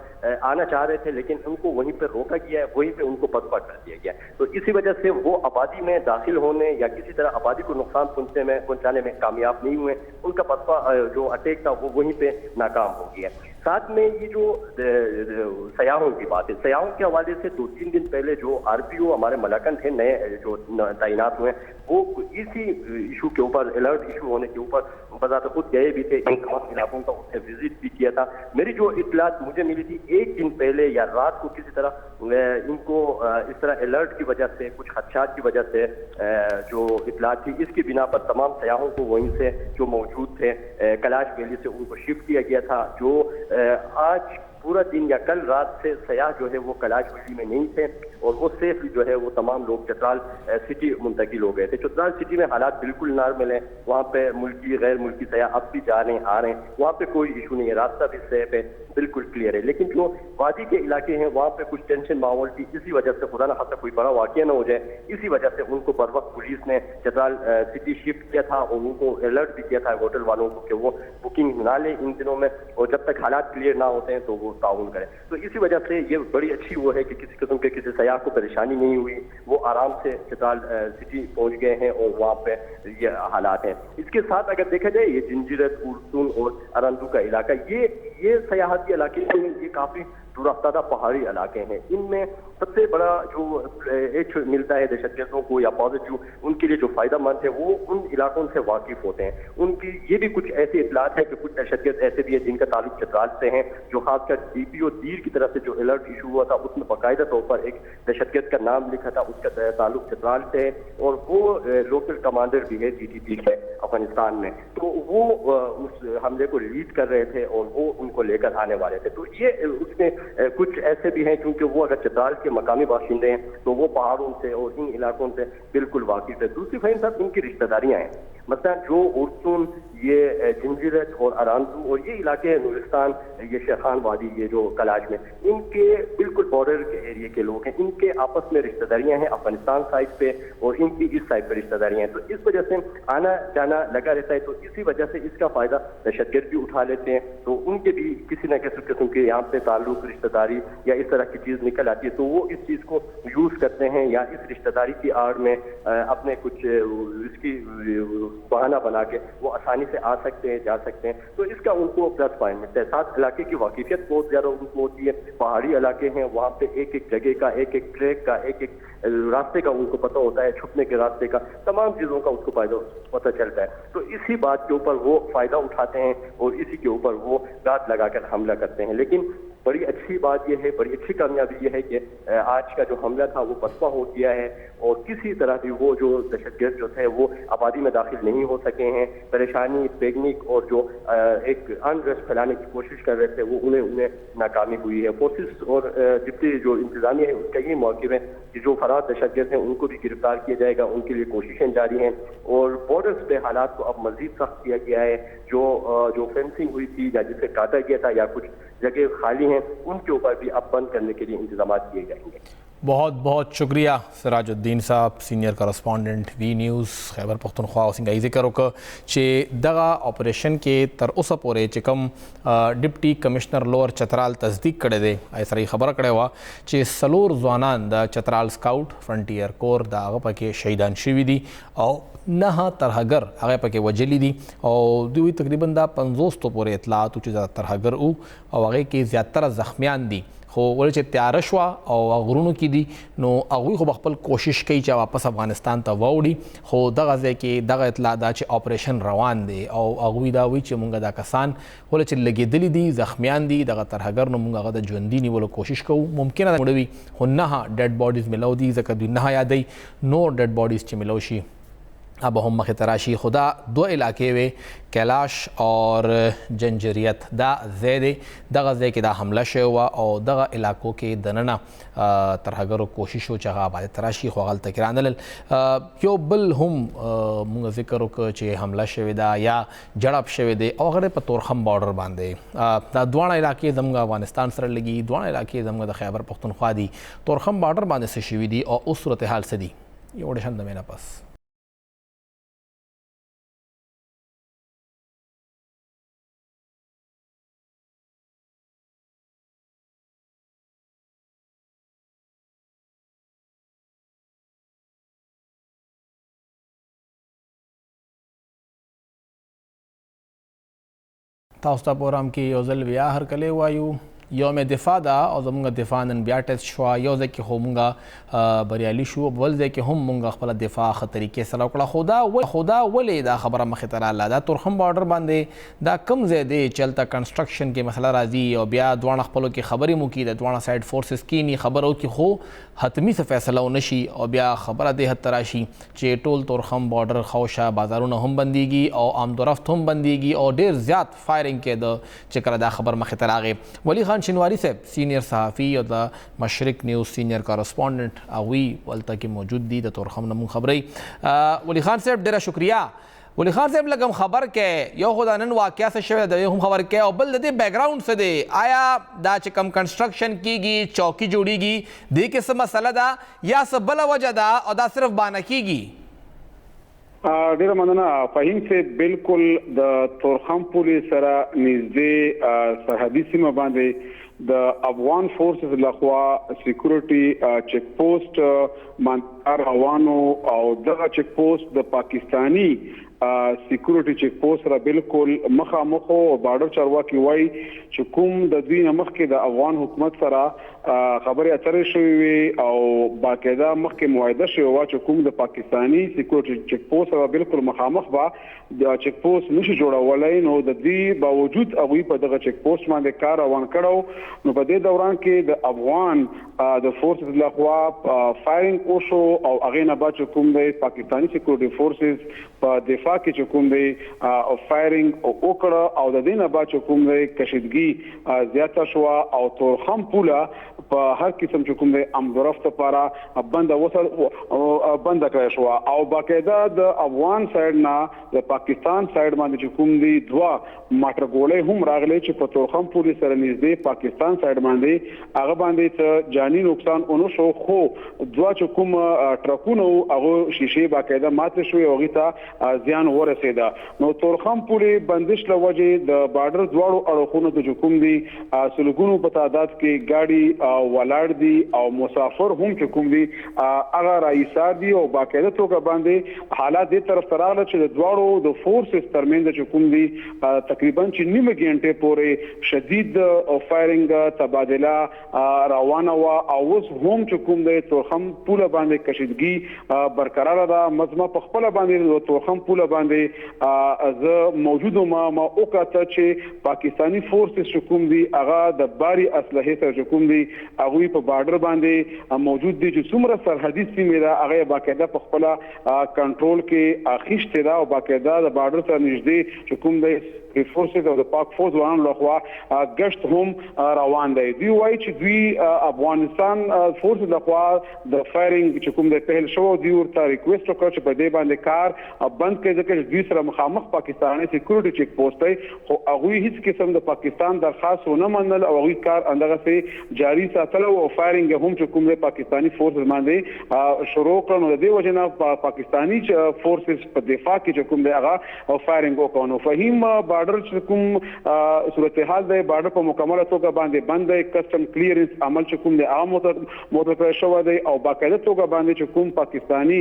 آنا چاہ رہے تھے, لیکن ان کو وہیں پہ روکا گیا ہے, وہیں پہ ان کو بدپا کر دیا گیا. تو اسی وجہ سے وہ آبادی میں داخل ہونے یا کسی طرح آبادی کو نقصان پہنچانے میں کامیاب نہیں ہوئے. ان کا بدپا جو اٹیک تھا وہ وہیں پہ ناکام ہو گیا. ساتھ میں یہ جو سیاحوں کی بات ہے, سیاحوں کے حوالے سے 2-3 دن پہلے جو آر پی او ہمارے ملاکن تھے نئے جو تعینات ہوئے, وہ اسی ایشو کے اوپر, الرٹ ایشو ہونے کے اوپر بذات خود گئے بھی تھے, ان تمام علاقوں کا انہیں وزٹ بھی کیا تھا. میری جو اطلاعات مجھے ملی تھی 1 دن پہلے یا رات کو کسی طرح ان کو اس طرح الرٹ کی وجہ سے, کچھ خدشات کی وجہ سے جو اطلاعات تھی, اس کی بنا پر تمام سیاحوں کو وہیں سے جو موجود تھے کلاش ویلی سے ان کو شفٹ کیا گیا تھا. جو آج پورا دن یا کل رات سے سیاح جو ہے وہ کلاش ویلی میں نہیں تھے, اور وہ سیفلی جو ہے وہ تمام لوگ چترال سٹی منتقل ہو گئے تھے. چترال سٹی میں حالات بالکل نارمل ہیں, وہاں پہ ملکی غیر ملکی سیاح اب بھی جا رہے ہیں آ رہے ہیں, وہاں پہ کوئی ایشو نہیں ہے, راستہ بھی سیف ہے, بالکل کلیئر ہے. لیکن جو وادی کے علاقے ہیں وہاں پہ کچھ ٹینشن ماحول کی, اسی وجہ سے خدا نخواستہ کوئی بڑا واقعہ نہ ہو جائے, اسی وجہ سے ان کو بر وقت پولیس نے چترال سٹی شفٹ کیا تھا, اور ان کو الرٹ بھی کیا تھا ہوٹل والوں کو کہ وہ بکنگ نہ لیں ان دنوں میں, اور جب تک حالات کلیئر نہ ہوتے ہیں تو وہ تعاون کریں. تو اسی وجہ سے یہ بڑی اچھی وہ ہے کہ کسی قسم کے کسی سیاح کو پریشانی نہیں ہوئی, وہ آرام سے چترال سٹی پہنچ گئے ہیں, اور وہاں پہ یہ حالات ہیں. اس کے ساتھ اگر دیکھا جائے یہ جنجیرت, اردن اور ارندو کا علاقہ, یہ سیاحتی علاقے ہیں, یہ کافی دور افتادہ پہاڑی علاقے ہیں. ان میں سب سے بڑا جو ایج ملتا ہے دہشت گردوں کو یا پازیٹیو ان کے لیے جو فائدہ مند ہے وہ ان علاقوں سے واقف ہوتے ہیں. ان کی یہ بھی کچھ ایسی اطلاعات ہیں کہ کچھ دہشت گرد ایسے بھی ہیں جن کا تعلق چترال سے ہیں, جو خاص کر ڈی پی او دیر کی طرف سے جو الرٹ ایشو ہوا تھا اس میں باقاعدہ طور پر ایک دہشت گرد کا نام لکھا تھا, اس کا تعلق چترال سے ہے اور وہ لوکل کمانڈر بھی ہے ٹی ٹی پی کے افغانستان میں. تو وہ اس حملے کو لیڈ کر رہے تھے اور وہ ان کو لے کر آنے والے تھے. تو یہ اس میں کچھ ایسے بھی ہیں کیونکہ وہ اگر چترال کے مقامی باشندے ہیں تو وہ پہاڑوں سے اور ان علاقوں سے بالکل واقف ہے. دوسری فہیم صاحب ان کی رشتہ داریاں ہیں, مثلا جو ارسون, یہ جنجیرت اور ارانزو اور یہ علاقے ہیں نورستان, یہ شیخان وادی, یہ جو کلاج میں, ان کے بالکل بارڈر کے ایریے کے لوگ ہیں. ان کے آپس میں رشتہ داریاں ہیں افغانستان سائڈ پہ اور ان کی اس سائڈ پہ رشتہ داریاں ہیں. تو اس وجہ سے آنا جانا لگا رہتا ہے. تو اسی وجہ سے اس کا فائدہ دہشت گرد بھی اٹھا لیتے ہیں. تو ان کے بھی کسی نہ کسی قسم کے یہاں پہ تعلق, رشتہ داری یا اس طرح کی چیز نکل آتی ہے تو وہ اس چیز کو یوز کرتے ہیں یا اس رشتہ داری کی آڑ میں اپنے کچھ اس کی بہانہ بنا کے وہ آسانی سے آ سکتے ہیں, جا سکتے ہیں. تو اس کا ان کو پلس پوائنٹ ملتا ہے. ساتھ علاقے کی واقفیت بہت زیادہ ان کو ہوتی ہے. پہاڑی علاقے ہیں, وہاں پہ ایک ایک جگہ کا, ایک ایک ٹریک کا, ایک ایک راستے کا ان کو پتہ ہوتا ہے, چھپنے کے راستے کا, تمام چیزوں کا ان کو فائدہ پتہ چلتا ہے. تو اسی بات کے اوپر وہ فائدہ اٹھاتے ہیں اور اسی کے اوپر وہ گاٹ لگا کر حملہ کرتے ہیں. لیکن بڑی اچھی بات یہ ہے, بڑی اچھی کامیابی یہ ہے کہ آج کا جو حملہ تھا وہ پسپا ہو گیا ہے اور کسی طرح بھی وہ جو دہشت گرد جو تھے وہ آبادی میں داخل نہیں ہو سکے ہیں. پریشانی, پیگنک اور جو ایک انریسٹ پھیلانے کی کوشش کر رہے تھے وہ انہیں ناکامی ہوئی ہے. فورسز اور ڈپٹی جو انتظامیہ ہے اس کا یہ موقف ہے کہ جو فرار دہشت گرد ہیں ان کو بھی گرفتار کیا جائے گا. ان کے لیے کوششیں جاری ہیں اور بارڈرز پہ حالات کو اب مزید سخت کیا گیا ہے. جو فینسنگ ہوئی تھی یا جسے کاٹا گیا تھا یا کچھ جگہ خالی ہیں ان کے اوپر بھی اب بند کرنے کے لیے انتظامات کیے جائیں گے. بہت بہت شکریہ سراج الدین صاحب, سینئر کرسپونڈنٹ وی نیوز خیبر پختونخوا. اوسنګ ذکر وکړه چې دغه اپریشن کې تر اوسه پورې چې کوم ډپټي کمشنر لور چترال تصدیق کړی دی, سره خبره کړې وه چې 4 ځوانان د چترال سکاوټ فرنټیر کور د هغه پکې شهیدان شوي دي او 9 ترهګر هغه پکې وجلي دي او دوی تقریبا دا 50 تو پورې اطلاعات چې د ترهګر او هغه کې زیاتره زخمیان دي. خو ولې چې تیاره شوه او غرونو کې دي نو هغوی خو خپل کوشش کوي چې واپس افغانستان ته واوړي. خو دغه ځای کې دغه اطلاع دا چې اپریشن روان دی او هغوی دا وایي چې مونږ دا کسان ولې چې لګېدلي دي, زخمیان دي, دغه ترهګر نو مونږ هغه د ژوندي نیولو کوشش کوو. ممکنه ده مړه وي خو 9 ډیډ باډیز ملو دي, ځکه دوی 9 یادوي. نور ډیډ باډیز چې ملو شي اب هم مخې ته راشي. خو دا 2 علاقې وې, کیلاش اور جنجریت, دا ځای دی. دغه ځای کې دا حمله شوې وه او دغه علاقو کې دننه ترهګرو کوشش و چې هغه ابادۍ ته راشي خو هغلته کې رانلل. یو بل هم موږ ذکر وکړو چې حمله شوې ده یا جړپ شوی دی او هغه په تورخم بارډر باندې. دا دواړه علاقې زموږ افغانستان سره لګي, دواړه علاقې زموږ د خیبر پختونخوا دي. تورخم بارډر باندې څه شوي دي او اوس صورتحال څه دي, یو اډیشن د مینه پس. تاسو ته پروګرام کې یو ځل بیا هرکلی وایو. یوم دفاع ده او زموږ دفاع نن بیا ټیسټ شوه. یو ځای کې خو مونږ بریالي شو, بل ځای کې هم مونږ خپله دفاع ښه طریقې سره وکړه. خو دا ولې دا خبره مخې ته راغله؟ دا تورخم بارډر باندې دا کم ځای دی چې هلته کنسټرکشن کې مسله راځي او بیا دواړه خپلو کې خبرې مو کړي, د دواړه سایډ فورسز کینی خبره وکړي خو حتمي څه فیصله ونه شي او بیا خبره دې حد ته راشي چې ټول تورخم بارډر خواوشا بازارونه هم بندېږي او آمد و رفت هم بندېږي او ډېر زیات فایرنګ کېده چې کله دا خبر مخې ته راغی. ولی خان شینواری صاحب سینئر صحافي او د مشرق نیوز سینئر کارسپونډنټ هغوی ولته کې موجود دي, د تورخم نه مونږ خبرئ. ولی خان صاحب ډېره شکریه. ولی خان صاحب لږ هم خبر کې یو خو دا نن واقعه څه شوې ده هم خبر کې او بل د دې بیکګراؤنډ څه دی؟ آیا دا چې کم کنسټرکشن کیږي, چوکي جوړیږي, دې کې څه مسله ده یا څه بله وجه ده او دا صرف بانه کیږي؟ ډیره مننه فهیم صاحب. بالکل د تورخم پولې سره نږدې سرحدي سیمه باندې د افغان فورسز لخوا سکیورټي چیک پوسټ منځ روانو او دغه چیک پوسټ د پاکستانی سکیورټي چیک پوسټ را بالکل مخامخ او بارډر چارواکي وای چې کوم د دوی مخکې د افغان حکومت سره خبرې اترې شوې او باقاعده مخکې معاهده شوې و چې کوم د پاکستانی سکیورټي چیک پوسټ را بالکل مخامخ با د چیک پوسټ نشي جوړولای نو د دې باوجود هغه په دغه چیک پوسټ باندې کار روان کړو نو په دې دوران کې د افغان د فورسز لخوا فایرینګ وشو او هغه نه بعد کوم د پاکستانی سکیورټي فورسز په دفاع کې چې کوم دی فایرینګ وکړه او د دې نه بعد کوم دی کشیدګي زیاته شو او تورخم پوله په هر قسم چې کوم دی امدورفت لپاره بند کړی شو او باقاعده د افغان سایډ نه د پاکستان سایډ باندې چې کوم دی دوا ماټر ګولې هم راغلي چې په تورخم پولی سره نږدې پاکستان سایډ باندې هغه باندې ته جاني نقصان اونو شو خو دوا چې کوم ټرکونه هغه شیشه باقاعده ماته شوې او غیته زیان ورسېده نو تورخم پولی بندش لوجه د بارډر دواړو اړخونو د کوم دی سلګونو په تعداد کې ګاډي ولاړ دي او مسافر هم چې کوم دي هغه رئیسار دي او باقاعده توګه باندې حالات دې طرف ته راغله چې د دواړو د فورسز ترمنځ چې کوم دي تقریبا چې نیمه غنټه پورې شدید فایرینګ تبادله روانه و او اوس هم چې کوم دی تورخم پوله باندې کشیدګي برقرار ده مزما په خپل باندې تورخم پوله باندې ز موجود ما اوکاته چې پاکستانی فورسز چې کوم دي هغه د باري اسلحه سره کوم دي هغه په بارډر باندې موجود دي چې څومره سرحدي سیمې ده هغه باقاعده په خپل کنټرول کې اخیشته ده او باقاعده د بارډر سره نږدې چې کوم دی فورسز او د پاک فوج وانه لخوا گشت هم روان دي دوی وایي چې دوی افغانستان فورسز لخوا د فایرینګ چې کوم د پهل شو دوی ورته ریکوست وکړ چې په دې باندې کار بند کړي ځکه چې دوی سره مخامخ پاکستاني سکیورټي چیک پوسټ دی خو هغه هیڅ قسم د پاکستان درخواست ونه منل او هغه کار اندغه سي جاری ساتل او فایرینګ هم چې کوم د پاکستانی فورسز باندې شروع کړ نو د دې وجنه پاکستانی فورسز په دفاع کې چې کوم دی هغه فایرینګ وکړ نو فهیم بارډر چې کوم صورتحال دی بارډر په مکمله توګه باندې بند دی کسٹم کلیرنس عمل چې کوم دی عام موټر شو دی او باقاعده توګه باندې چې کوم پاکستانی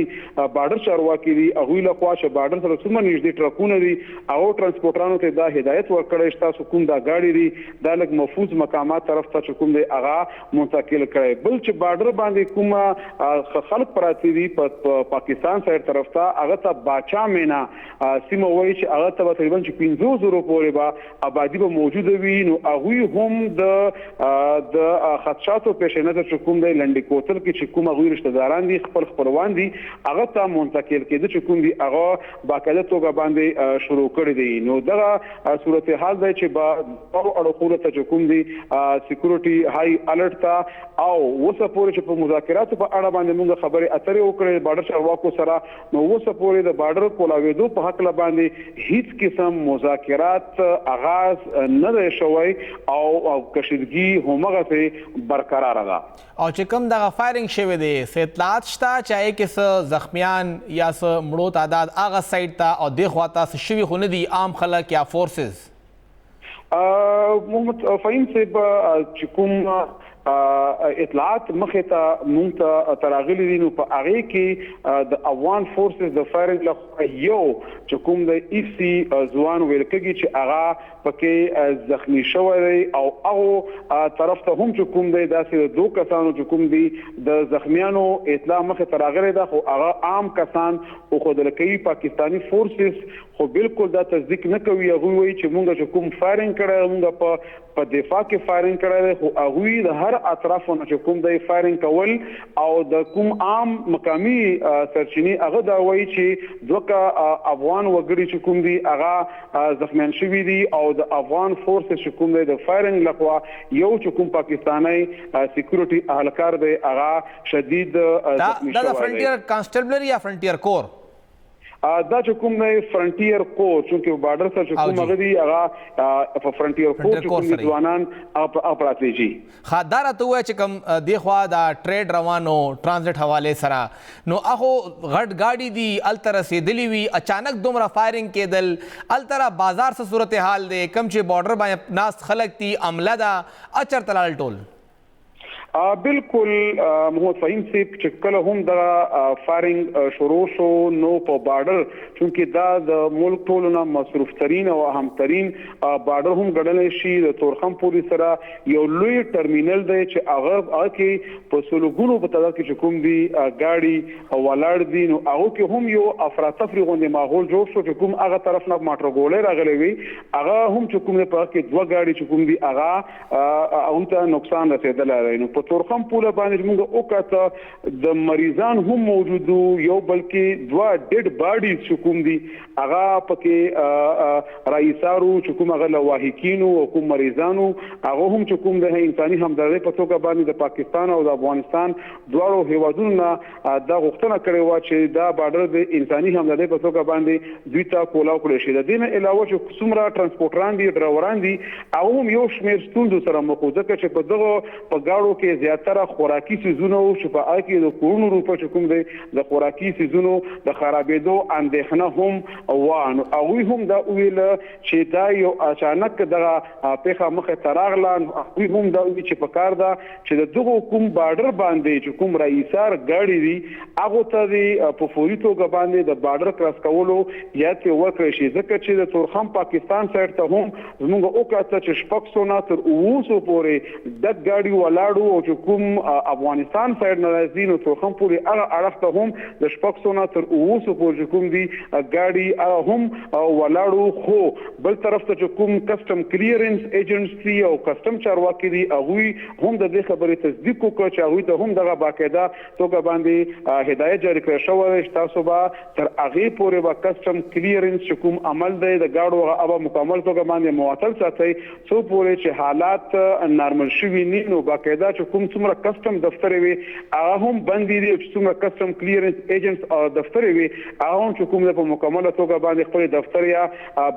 بارډر چارواکي دي هغه له خوا چې بارډر سره څومره نږدې ټرکونه دي او ترانسپورټرانو ته دا هدایت ورکړی چې تاسو کوم دا گاډي دي دا لږ محفوظ مقامات طرف ته چې کوم دی هغه منتقل کړي بل چې بارډر باندې کوم خلک پراتی دي په پاکستان سره طرف ته هغه ته باچا مینا سیمه وایي چې هغه ته تقریبا 500 پورې با آبادی به موجود وي نو هغه هم د خدشاتو پیش نظر چې کوم دی لنډی کوتل کې چې کوم هغه رشتہ داران دي خپل خپلوان دي هغه ته منتقل کېده چې کوم دی هغه باقاعده توګه باندې شروع کړی دی نو دغه صورتحال دی چې با اړخونو ته چې کوم دی سکیورټي های الرټ تا او وسه پورې چې په مذاکراتو په اړه باندې موږ خبرې اترې وکړې بارډر چارواکو سره نو وسه پورې د بارډر کولاوېدو په حق باندې هیڅ قسم مذاکرات آغاز نه دی شوی او کشیدګي همغه سي برقرار ده او چې کوم دغه فایرینګ شوی دی اطلاعات شته چې کې زخمیان یا مړو تعداد هغه سایډ ته او د خواته شوی خو نه دي عام خلک یا فورسز محمد فهیم صاحب چې کوم اطلاعات مخه ته مونږ ته تراغلي دي نو په هغه کې د افغان فورسز د فایرینګ له یو چې کوم د اف سي ځوان ویل کېږي چې هغه پکې زخمی شوی دی او هغه طرف ته هم چې کوم دی داسې دوه کسانو چې کوم دی د زخمیانو اطلاع مخه تراغلي ده خو هغه عام کسان او خود لکې پاکستانی فورسز خو بالکل دا تصدیق نه کوي هغه وایي چې مونږ چې کوم فایرینګ کړی مونږ په دفاع کې فایرینګ کړی خو هغه د هر اطرافونو چې کوم دی فایرینګ کول او د کوم عام مقامی سرچینی هغه دا وایي چې دوکه افغان وګړي چې کوم دی هغه زخمیان شوي دي او د افغان فورس چې کوم دی د فایرینګ لخوا یو چې کوم پاکستانی سکیورټي اهلکار دی هغه شدید زخمی شوی دی دا فرنټیر کانسټیبلری یا فرنټیر کور دا چې کوم نه فرنټیر کور چې بارډر سره چې کوم هغه دی هغه په فرنټیر کور چې کوم ځوانان اپراتلی جی خاطر ته وای چې کوم دی خوا دا ټریډ روانو ترانزیت حواله سره نو هغه غټ گاډي دی التر رسیدلی وی اچانک دومره فایرینګ کېدل التر بازار سره صورتحال دی کم چې بارډر باندې ناس خلق تی عمله دا اچر تلال ټول بالکل محمد فهیم صاحب چې کله هم د فایرینګ شروع شو نو په بارډر چونکې دا د ملک ټولو مصروف ترین او اهم ترین بارډر هم ګڼل شي د تورخم پولیس سره یو لوی ټرمینل دی چې هغه کې په سلوګونو په تعداد کې کوم دی ګاډي ولاړ دي نو هغه کې هم یو افراتفری غونډه ماحول جوړ شو چې کوم هغه طرف نه ماټر ګولې راغلي وي هغه هم چې کوم په کې دوه ګاډي چې کوم دی هغه اونته نقصان رسیدلی نو تورخم پوله باندې موږ وکړه د مریضان هم موجود یو بلکې دوا ډیډ باډیز چې کوم دي هغه پکې رئیسارو چې کوم هغه لواحقینو او کوم مریضانو هغه هم چې کوم د انساني همدردۍ په توګه باندې د پاکستان او د افغانستان دواړو هیوادونو دا غوښتنه کړې وه چې دا بارډر د انساني همدردۍ په توګه باندې دوی ته کولاو کړی شي د دې نه علاوه چې څومره ټرانسپورټران دي ډرایوران دي هغه هم یو شمېر ستونزو سره مخ وو ځکه چې په دغه په ګاډو کې زیاتره خوراکي سیزونه او چې په هغه کې د کورونو روپه چې کوم دی د خوراکي سیزونو د خرابېدو اندېښنه هم وه نو هغوی هم دا وویل چې دا یو اچانک دغه پېښه مخې ته راغله نو هغوی هم دا وویل چې پکار ده چې د دغو کوم بارډر باندې چې کوم رئیسار ګاډي دي هغو ته د په فوري توګه باندې د بارډر کراس کولو یاد پرې ورکړی شي ځکه چې د تورخم پاکستان سایډ ته هم زموږ وکړه چې شپږ سوه تر اووه سوه پورې ډک ګاډي ولاړو او چې کوم افغانستان سایډ نه راځي نو تورخم پورې هغه اړخ ته هم د شپږ سوه تر اووه سوه پورې کوم دي ګاډي هم ولاړو خو بل طرف ته چې کوم کسټم کلیرنس ایجنټس دي او کسټم چارواکي دي هغوی هم د دې خبرې تصدیق وکړه چې هغوی ته هم دغه باقاعده توګه باندې هدایت جاری کړی شوی دی چې تاسو به تر هغې پورې به کسټم کلیرنس چې کوم عمل دی د ګاډو هغه به مکمل توګه باندې معطل ساتئ څو پورې چې حالات نارمل شوي نه نو باقاعده چې کوم څومره کسټم دفتر وي هغه هم بند دي چې څومره کسټم کلیرنس ایجنټس او دفتر وي هغه هم چې کوم په مکمله توګه باندې خپل دفتر یا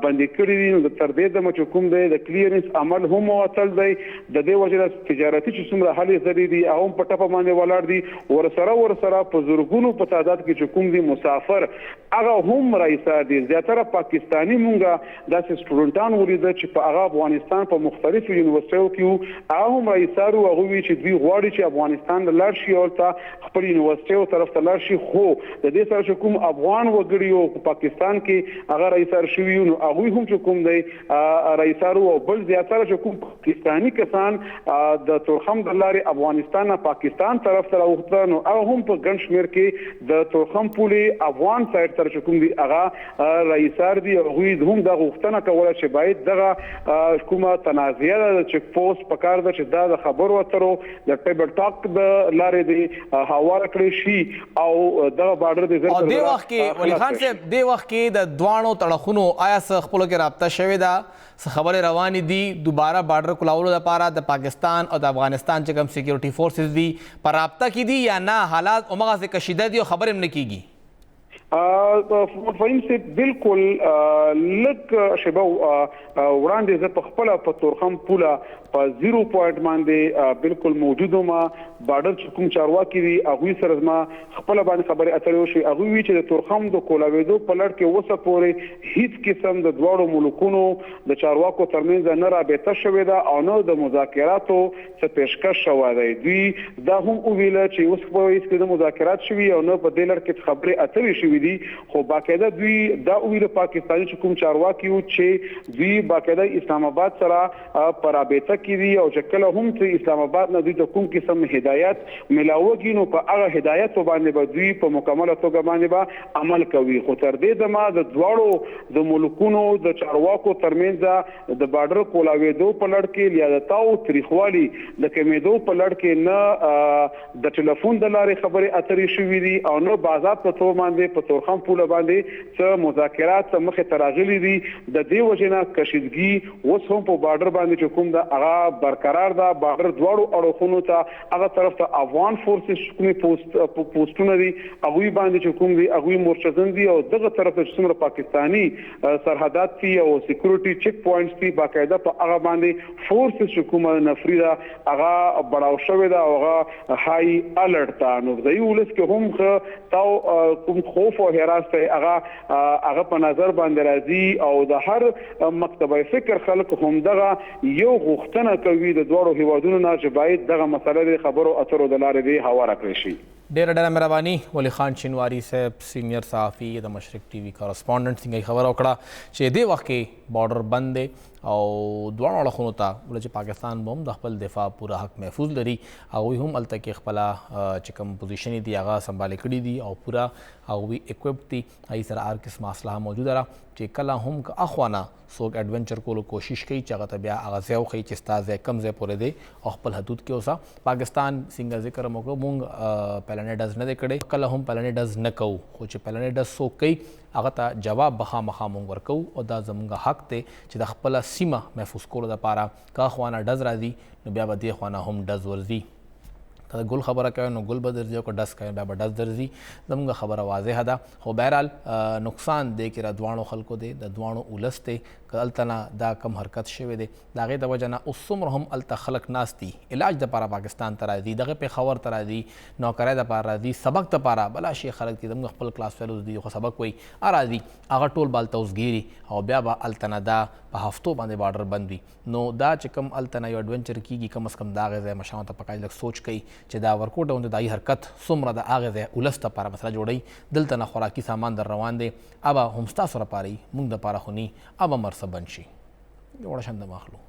بندي کړی دي نو تر دې دمه چې کوم دی د کلیرنس عمل هم معطل دی د دې وجه نه تجارتي چې څومره هلې ځلې دي هغه هم په ټپه باندې ولاړ دي ورسره په زرګونو په تعداد کې چې کوم دي مسافر هغه هم رئیسار دي زیاتره پاکستاني مونږه داسې سټوډنټان ولیدل چې په هغه افغانستان په مختلفو یونیورسټیو کې هغه هم رئیسارو هغه وی چې دوی غواړي چې افغانستان ته لاړ شي او خپل یونیورسټیو طرف ته لاړ شي خو د دې سره چې کوم افغان وګړي او په پاکستان کې هغه رئیسار شوي نو هغه هم چې کوم دی رئیسارو او بل زیاتره چې کوم پاکستاني کسان د تورخم د لارې افغانستان نه پاکستان طرف ته راوخته نو هغه هم په ګڼ شمېر کې د تورخم پولې افغان سایډ سره چې کوم دی هغه رئیسار دي هغوی هم دا غوښتنه کوله چې باید دغه کومه تنازعه د چک پوسټ په کار ده چې دا د خبرو اترو د ټیبل ټاک د لارې دی هواره کړی شي او دغه بارډر د او دې وخت کې ولی خان صاحب دې وخت کې د دوانو تړخونو آیا څه خپلو کې رابطه شوې ده څه خبرې روانې دي دوباره بارډر کلاولو لپاره د پاکستان او د افغانستان چې کوم سیکیورټي فورسز دي په رابطه کې دي یا نه حالات هماغسې کشیده دي او خبرې هم نه کېږي فهیم صاحب بالکل لږ شیبه وړاندې زه په خپله په تورخم پوله په 0 پوینټ باندې بالکل موجود وم بارډر چې کوم چارواکي دي هغوی سره زما خپله باندې خبرې اترې وشوې هغوی وی چې د تورخم د کولاوېدو په لړ کې اوسه پورې هیڅ قسم د دواړو ملکونو د چارواکو ترمنځ نه رابطه شوې ده او نه د مذاکراتو څه پیشکش شوی دی دوی دا هم وویله چې اوس په هیڅ کې د مذاکرات شوي او نه په دې لړ کې خبرې اترې شوي دي خو باقاعده دوی دا ویله پاکستاني چې کوم چارواکي وو چې دوی باقاعده اسلام آباد سره په رابطه کې دي او چې کله هم چې اسلام آباد نه دوی ته کوم قسم هدایت ملاوږي نو په هغه هدایت باندې به دوی په مکمله توګه باندې به عمل کوي خو تر دې دمه د دواړو د ملکونو د چارواکو ترمنځ د بارډر کولاوېدو په لړ کې لیادتا او تاریخوالي د کمیدو په لړ کې نه د ټلیفون د لارې خبرې اترې شوې دي او نه بازار په تو باندې په تورخم پوله باندې څه مذاکرات مخې ته راغلي دي. د دې وجې نه کشیدګي اوس هم په بارډر باندې چې کوم د هغه برقرار ده. بارډر دواړو اړخونو ته هغه طرف ته افغان فورسز کومې پوسټونه دي هغوی باندې چې کوم دي هغوی مرچزن دي او دغه طرف ته څومره پاکستاني سرحدات دي او سکیورټي چیک پوینټس دي باقاعده په هغه باندې فورسز چې کومه نفري ده هغه بړاو شوې ده او هغه های الرټ ده. نو ځایي ولس کې هم تاو کوم خوف او هراس ته هغه په نظر باندې راځي او د هر مکتبه فکر خلک هم دغه یو غوښتنه کوي د دوړو هیوادونو نه چې باید دغه مسله د خبرو اترو د لارې دی هواره کړی شي. ډېره مهرباني ولی خان شینواري صاحب سینئر صحافي د مشرق ټي وي کارسپونډنټ څنګه خبره وکړه چې دې وخت کې بارډر بند دی او دواړو اړخونو ته ولې چې پاکستان به هم د خپل دفاع پوره حق محفوظ لري هغوی هم هلته کې خپله چې کوم پوزیشن دي هغه سنبالې کړي دي او پوره هغوی اکوپډ دي. هغوی سره هر قسمه اسلحه موجوده ده چې کله هم که اخوانه څوک ایډونچر کولو کوشش کوي چې هغه ته بیا هغه ځای وښیي چې ستا ځای کم ځای پورې دی او خپل حدود کې اوسه. پاکستان څنګه ذکر مو کړو مونږ پلانې ډز نه دی کړی کله هم پلانې ډز نه کوو خو چې پلانې ډز څوک کوي هغه ته جواب به خامخا مونږ ورکوو او دا زموږ حق دی چې د خپله سیمه محفوظ کولو دپاره که اخوانه ډز راځي نو بیا به دې خوا نه هم ډز ورځي. که ګل خبره کوي نو ګل به درځي او که ډز کوي بیا به ډز درځي. زموږ خبره واضحه ده خو بهرحال نقصان دی کې را دواړو خلکو دی د دواړو اولس دی که هلته نه دا کم حرکت شوی دی د هغې د وجه نه اوس څومره هم هلته خلک ناست دي علاج دپاره پاکستان ته راځي دغه پېښور ته راځي نوکرۍ دپاره راځي سبق دپاره بلا شي خلک دي زموږ خپل کلاس فیلوز دي خو سبق وایي راځي هغه ټول به هلته اوس ګیري او بیا به هلته نه دا په هفتو باندې بارډر بند وي. نو دا چې کوم هلته نه یو ایډونچر کېږي کم از کم د هغې ځای مشرانو ته پکار لږ سوچ کوي چې دا ورکوټ غوندې دایي حرکت څومره د هغې ځای ولس دپاره مسله جوړوي. دلته نه خوراکي سامان در روان دی ابه هم ستاسو دپاره یي موږ دپاره خو ني ابه مرسه بند شي جوړه شنده ماخلو.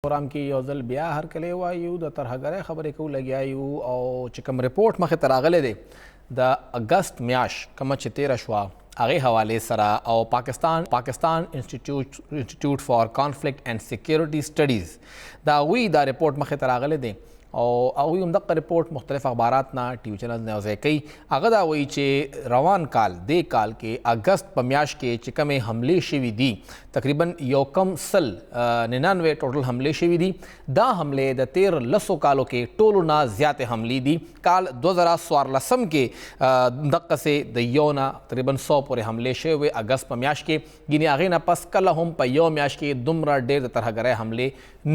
پروګرام کې یو ځل بیا هرکلی وایو د ترهګرۍ خبرې کوو لګیا یو او چې کوم رپورټ مخې ته راغلی دی د اګست میاشت کومه چې تیره شوه هغې حوالې سره او پاکستان انسټیټیوټ فار کانفلکټ اینډ سیکیورټي سټډیز د هغوی دا رپورټ مخې ته راغلی دی او هغوی هم دغه رپورټ مختلف اخبارات نه ټي وي چینل نه یو ځای کوي. هغه دا وایي چې روان کال دې کال کې اګست په میاشت کې چې کومې حملې شوي دي تقریبا 199 ټوټل حملې شوي دي. دا حملې د تیر لسو کالو کې ټولو نه زیاتې حملې دي. کال 2014 کې دقسې د یو نه تقریبا 100 پورې حملې شوې وې اګست په میاشت کې ګینې هغې نه پس کله هم په یو میاشت کې دومره ډېر د ترهګرۍ حملې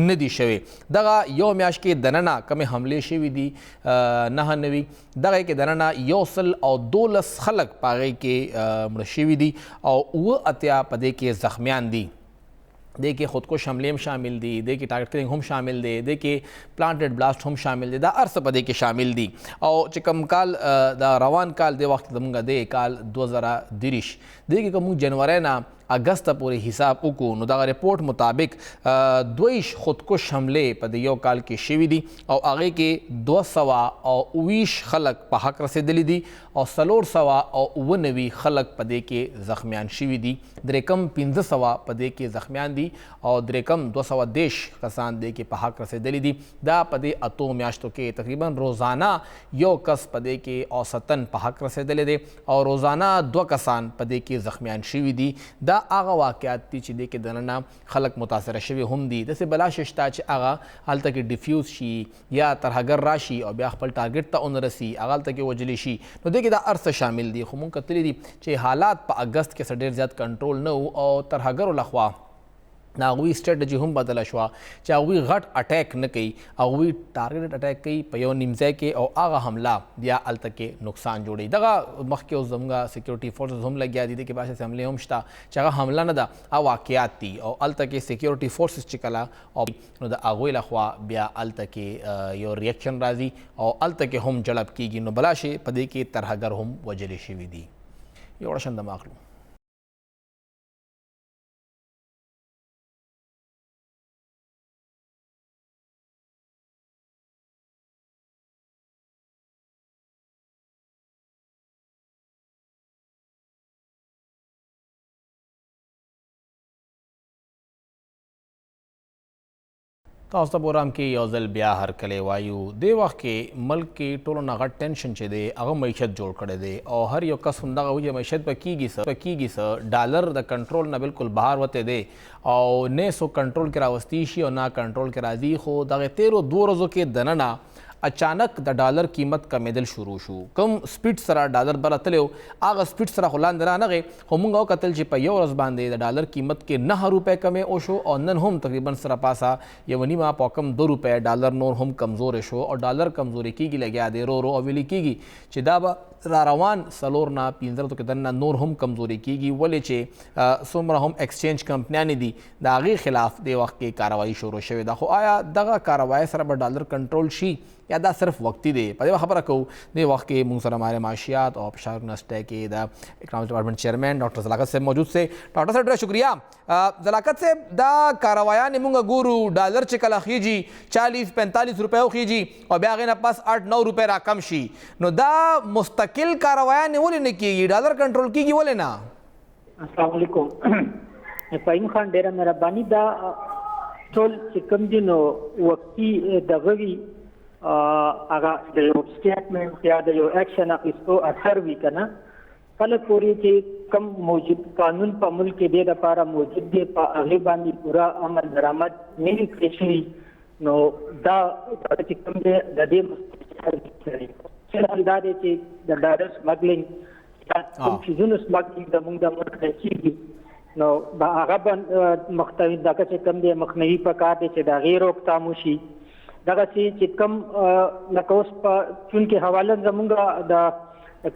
نه دي شوې. دغه یو میاشت کې دننه کمې حملې شوي دي 99 دغه کې دننه 112 خلک په هغې کې مړه شوي دي او 78 په دې کې زخمیان دي. دې کې خودکش حملې هم شامل دي دې کې ټارګټ کلینګ هم شامل دی دې کې پلانټډ بلاسټ هم شامل دی دا هر څه په دې کې شامل دي. او چې کوم کال د روان کال د وخت زموږ دی کال 2023 دې کې که موږ جنورۍ نه اګست پورې حساب وکړو نو دغه رپورټ مطابق 22 خودکش حملې په د یو کال کې شوي دي او هغې کې 229 خلک په حق رسېدلي دي او 499 خلک په دې کې زخمیان شوي دي. درېکم 1500 په دې کې زخمیان دي او درېکم 210 کسان دې کې په حق رسېدلي دي. دا په دې اتو میاشتو کې تقریبا روزانه یو کس په دې کې اوسطن په حق رسېدلی دی او روزانه 2 کسان په دې کې زخمیان شوي دي. دا هغه واقعات دي چې دې کې دننه خلک متاثره شوي هم دي. داسې بلا شی شته چې هغه هلته کې ډیفیوز شي یا ترهګر راشي او بیا خپل ټارګټ ته ونه رسي هغه هلته کې وجلی شي. نو دې کې دا هر څه شامل دي خو مونږ کتلي دي چې حالات په اګست کې څه ډېر زیات کنټرول نه و او ترهګرو لخوا د هغوی سټریټجي هم بدله شوه چې هغوی غټ اټیک نه کوي هغوی ټارګټډ اټیک کوي په یو نیم ځای کې او هغه حمله بیا هلته کې نقصان جوړوي. دغه مخکې اوس زموږ سیکیورټي فورسز هم لګیا دي دې کې باسې حملې هم شته چې هغه حمله نه ده هغه واقعات دي او هلته کې سیکیورټي فورسز چې کله او نو د هغوی لخوا بیا هلته کې یو ریاکشن راځي او هلته کې هم جړب کېږي. نو بلا شی په دې کې ترهګر هم وجلې شوي دي. یو ړشن د ماخلو تاسو ته پروګرام کې یو ځل بیا هرکلی وایو دې وخت کې ملک کې ټولو نه غټ ټینشن چې دی هغه معیشت جوړ کړی دی او هر یو کس همدغه وایي چې معیشت به کیږي څه ډالر د کنټرول نه بالکل بهر وتی دی او نه څوک کنټرول کې راوستی شي او نه کنټرول کې راځي خو دغه 13 ورځو کې دننه اچانک د ډالر قیمت کمیدل شروع شو کم سپیډ سره ډالر برتلو هغه سپیډ سره خو لاندې رانغی خو موږ وکتل چې په یو ورځ باندې د ډالر قیمت کې 9 روپۍ کمې وشو او نن هم تقریبا سره پاسه یو نیمه په کم 2 روپۍ ډالر نور هم کمزور شو او ډالر کمزوري کیږي لګیا دی رو او ویلي کیږي چې دا به را روان څلور نه 15 کې دننه نور هم کمزوري کیږي ولې چې څومره هم ایکسچینج کمپنیانې دي د هغې خلاف د وخت کې کاروایي شروع شوې ده خو آیا دغه کاروایي سره به ډالر کنټرول شي یا دا صرف وقتی دی په دې خبره کوو د وخت کې موږ سره ہمارے معاشیات اور پشاور یونیورسٹی کے دا اکنامکس ڈپارٹمنٹ چیئرمین ڈاکٹر ذلاقت صاحب موجود سے ڈاکٹر صاحب ډېر شکریہ ذلاقت صاحب دا کاروایان موږ ګورو ډالر چې کله خیږي 40-45 روپۍ وخیږي او بیا هغې نه پس 8-9 روپۍ راکم شي نو دا مستقل کاروایان ولې نه کیږي ډالر کنټرول کیږي ولې نه؟ السلام علیکم فهیم خان ډېره مهرباني دا ټول چې کوم دي نو وقتي دغه وي هغه د یو سټیټمنټ یا د یو اکشن اخیستو اثر وي که نه کله پورې چې کوم موجود قانون په ملک کې دې دپاره موجود دی په هغې باندې پوره عمل درآمد نه وي کړی شوي نو دا چې کوم دی د دې مستقل دا دی چې د ډالر سمګلینګ یا کوم څیزونو سمګلینګ د موږ د ملک نه کېږي نو هغه به مختوي دغه چې کوم دی مخنیوي پکار دی چې د هغې روکتام وشي دغه چې کوم لکه اوس په چونکې حواله زمونږ د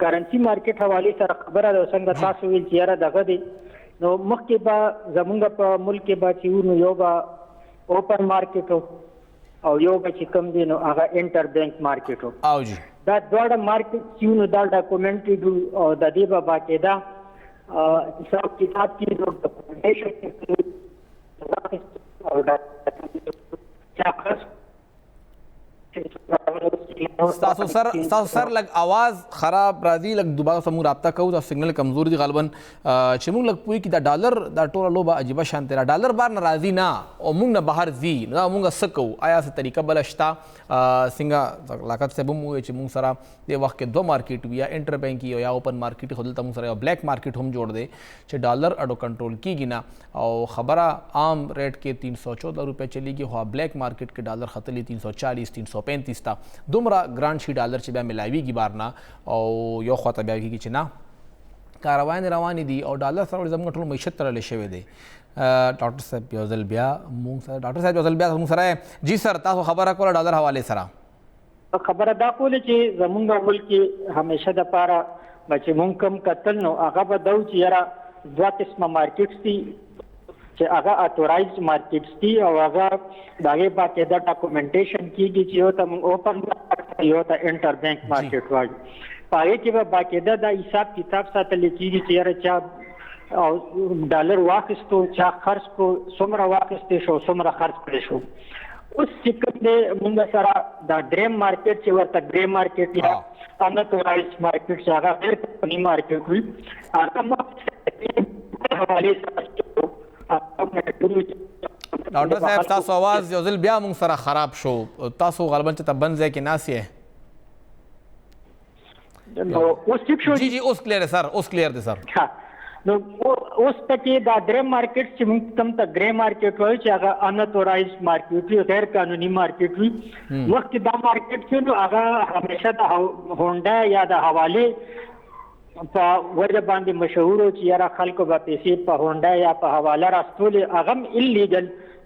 کرنسي مارکیټ حوالې سره خبره ده څنګه تاسو ویل چې یاره دغه دی نو مخکې به زمونږ په ملک کې به چې نو یو به اوپن مارکیټ او یو به چې کوم دی نو هغه انټر بینک مارکیټ او جی دا دواړه مارکیټ چې نو دا ډاکومنټډ او د دې به باقاعده حساب کتاب کې نو ډاکومنټیشن او ستاسو سر لګ आवाज خراب راځي لګ دوباره سمو رابطه کوو دا سیګنل کمزور دي غالبا چې موږ لګ پوي کې دا ډالر دا ټوله لوبه عجیبه شانته را ډالر بار ناراضي نه او موږ نه بهر زی نو موږ سکو آیا څه طریقه بل شتا څنګه لاقت صاحب مو چې موږ سره د وخت کې دوه مارکیټ یا انټر بانک یا اوپن مارکیټ خو دلته موږ سره یو بلیک مارکیټ هم جوړ دی چې ډالر اډو کنټرول کیږي نه او خبره عام ریټ کې 314 روپۍ چلیږي خو بلیک مارکیټ کې ډالر خطلی 340-335 تا دومره ګران شي ډالر چې بیا ملاویږي بار نه او یو خواته بیا کېږي چې نه کاروایان روانې دي او ډالر سره زموږ ټول معیشت تړلی شوی دی ډاکټر صاحب یو ځل بیا موږ سره ډاکټر صاحب یو ځل بیا موږ سره جی سر تاسو خبره کوله ډالر حوالې سره خبره دا کوله چې زمونږ ملک کې همیشه دپاره به چې مونږ کوم کتل نو هغه به دا و چې یاره دوه قسمه مارکیټس دي چې هغه اتورایزډ مارکیټس دي او هغه د هغې باقاعده ډاکومنټیشن کېږي چې یو ته موږ اوپن مارکیټ یو ته انټر بینک مارکیټ وایو په هغې کې به باقاعده دا حساب کتاب ساتلی کېږي چې یاره چا او ډالر واخیستو چا خرڅ کو څومره واخیستی شو څومره خرڅ کړی شو اوس چې کوم دی موږ سره دا دریم مارکیټ چې ورته ګرې مارکیټ یا اناتورایزډ مارکیټ چې هغه غیر کمپني مارکیټ وي هغه حوالې سره ډاکټر صاحب تاسو आवाज یو ځل بیا موږ سره خراب شو تاسو غالبا چې ته بند ځای کې ناست یې جی جی اوس کلیر دی سر اوس کلیر دی سر نو اوس پکې دا دریم مارکیټ چې موږ کوم ته ګرې مارکیټ وایو چې هغه اناتورایزډ مارکیټ وي غیر قانوني مارکیټ وي مخکې دا مارکیټ چې نو هغه همیشه د هونډا یا د حوالې په وجه باندې مشهور چې یاره خلکو به پیسې په هونډا یا په حواله راستولې هغه هم انلیګل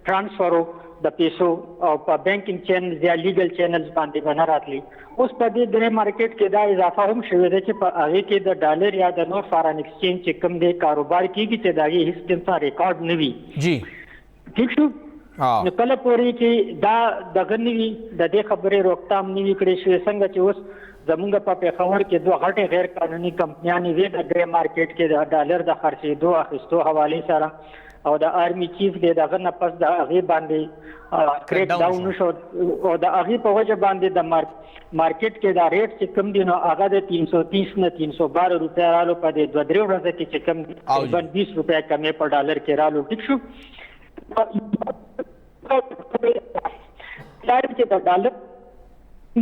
ټرانسفر د پیسو او په بینکینګ چینلز یا لیګل چینلز باندې به نه راتلی اوس په دې درې مارکیټ کې دا اضافه هم شوې ده چې په هغې کې د ډالر یا د نور فارن ایکسچینج چې کوم دی کاروبار کېږي چې د هغې هېڅ قسم ریکارډ نه وي جی ٹھیک شو نو کله پورې چې دا دغه نه وي د دې خبرې روکتام نه وي کړی شوې څنګه چې اوس زمونږ په پېښور کې دوه غټې غیر قانوني کمپنیانې وې د ګرې مارکیټ کې د ډالر د خرڅېدو اخیستو حوالې سره او د آرمي چیف دی دغه نه پس د هغې باندې کریک ډاون وشو او د هغې په وجه باندې د مارکیټ کې دا ریټ چې کوم دی نو هغه د 330 نه 312 روپۍ رالو په دې 2-3 ورځو کې چې کوم دی تقریبا 20 روپۍ کمې په ډالر کې رالو ټیک شو دا چې د ډالر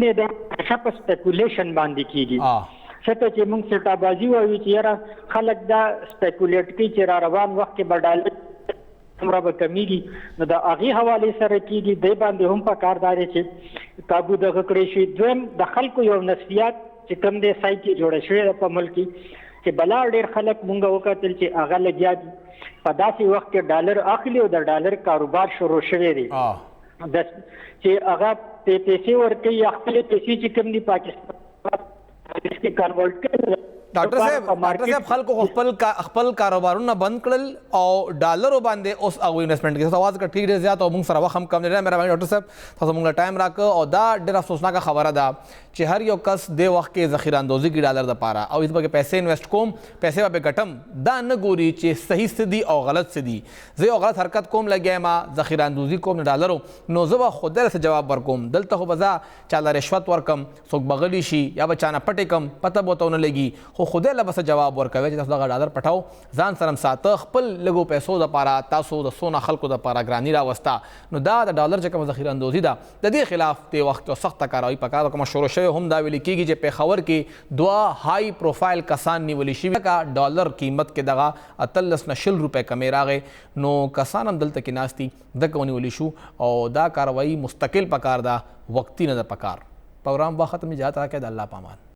نه د شپ سپیکولیشن باندې کیږي څه چې موږ سټا بازی وایو چې یاره خلک دا سپیکولیټ کوي چې را روان وخت کې به ډالر څومره به کمیږي نو د هغې حوالې سره کیږي دی باندې هم پکار دا دی چې کابو دغه کړی شي. دویم د خلکو یو نفسیات چې کوم دی سایکي جوړه شوې ده په ملک کې چې بلا ډېر خلک مونږ وکتل چې هغه لګیا دي په داسې وخت کې ډالر اخلي او د ډالر کاروبار شروع شوی دی چې هغه پیسې ورکوي یا خپلې پیسې چې کوم دي پاکستان کې کنورټ کوي. ډاکټر صاحب خلکو خپل کاروبارونه بند کړل او ډالرو باندې اوس هغوی انویسټمنټ کوي. اواز که ټیک ډېر زیات او موږ سره وخت هم کم دی. مهرباني ډاکټر صاحب تاسو موږ له ټایم راکړه او دا ډېره افسوسناکه خبره ده چې هر یو کس دې وخت کې ذخیره اندوزي کړي ډالر دپاره او هېڅ پکې پیسې انویسټ کوم پیسې به پې ګټم دا نه ګوري چې صحیح څه دي او غلط څه دي. زه یو غلط حرکت کوم لګیا یم ذخیره اندوزي کوم د ډالرو نو زه به خدای څه جواب ورکوم. دلته خو به زه چاله رشوت ورکم څوک به غلی شي یا به چانه پټې کم پته به ورته ونه لګي خو خدای له به څه جواب ورکوي چې تاسو دغه ډالر پټاو ځان سره ساته خپل لږو پیسو دپاره تاسو د څونه خلکو دپاره ګراني راوسته نو دا د ډالر چې کومه ذخیره اندوزي ده د دې خلاف دې وخت یو سخته کاروایي پکار ده. کومه شروع شوې هم دا ویل کېږي چې پېښور کې 2 های پروفایل کسان نیولي شوي لکه ډالر قیمت کې دغه 18 نه 20 روپۍ کمې راغې نو کسان هم دلته کې ناست دي دغه ونیولي شو او دا کاروایي مستقل پکار ده وقتي نه ده پکار. پروګرام با ختم اجازت راکړئ د الله پامان.